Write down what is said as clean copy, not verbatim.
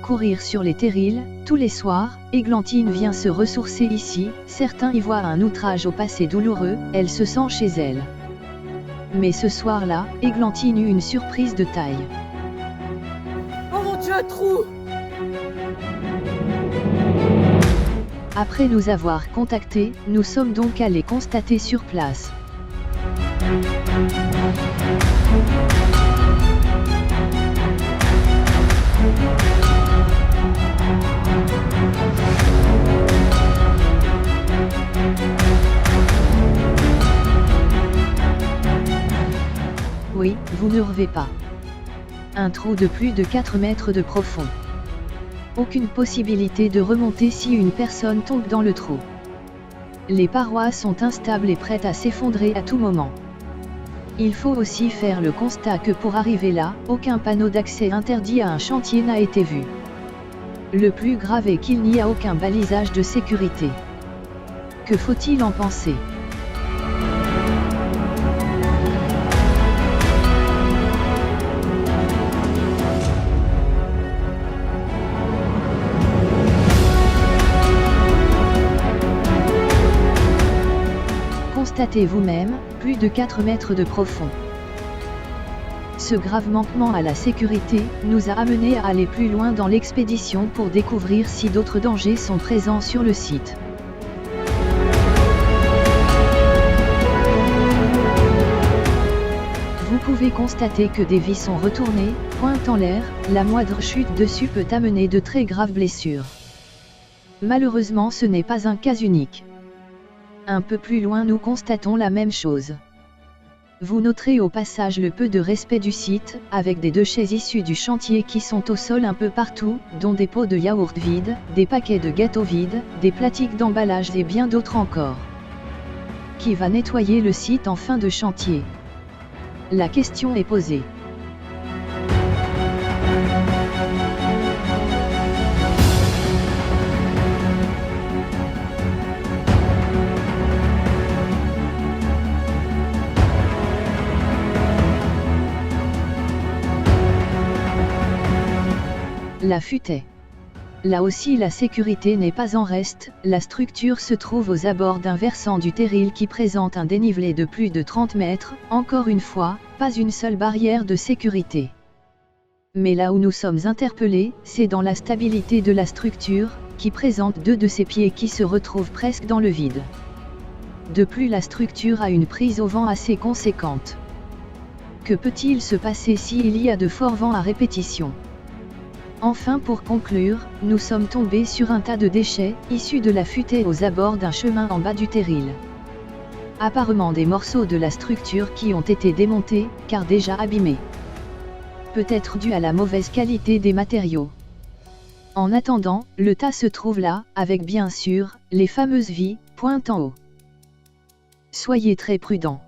courir sur les terrils. Tous les soirs, Églantine vient se ressourcer ici, certains y voient un outrage au passé douloureux, elle se sent chez elle. Mais ce soir-là, Églantine eut une surprise de taille. Oh mon Dieu, un trou! Après nous avoir contactés, nous sommes donc allés constater sur place. Oui, vous ne rêvez pas. Un trou de plus de 4 mètres de profond. Aucune possibilité de remonter si une personne tombe dans le trou. Les parois sont instables et prêtes à s'effondrer à tout moment. Il faut aussi faire le constat que pour arriver là, aucun panneau d'accès interdit à un chantier n'a été vu. Le plus grave est qu'il n'y a aucun balisage de sécurité. Que faut-il en penser ? Constatez vous-même, plus de 4 mètres de profond. Ce grave manquement à la sécurité nous a amenés à aller plus loin dans l'expédition pour découvrir si d'autres dangers sont présents sur le site. Vous pouvez constater que des vis sont retournées, pointent en l'air, la moindre chute dessus peut amener de très graves blessures. Malheureusement, ce n'est pas un cas unique. Un peu plus loin nous constatons la même chose. Vous noterez au passage le peu de respect du site, avec des déchets issus du chantier qui sont au sol un peu partout, dont des pots de yaourt vides, des paquets de gâteaux vides, des plastiques d'emballage et bien d'autres encore. Qui va nettoyer le site en fin de chantier ? La question est posée. La futaie. Là aussi la sécurité n'est pas en reste, la structure se trouve aux abords d'un versant du terril qui présente un dénivelé de plus de 30 mètres, encore une fois, pas une seule barrière de sécurité. Mais là où nous sommes interpellés, c'est dans la stabilité de la structure, qui présente 2 de ses pieds qui se retrouvent presque dans le vide. De plus, la structure a une prise au vent assez conséquente. Que peut-il se passer s'il y a de forts vents à répétition ? Enfin, pour conclure, nous sommes tombés sur un tas de déchets, issus de la futaie aux abords d'un chemin en bas du terril. Apparemment des morceaux de la structure qui ont été démontés, car déjà abîmés. Peut-être dû à la mauvaise qualité des matériaux. En attendant, le tas se trouve là, avec bien sûr, les fameuses vis, pointent en haut. Soyez très prudents.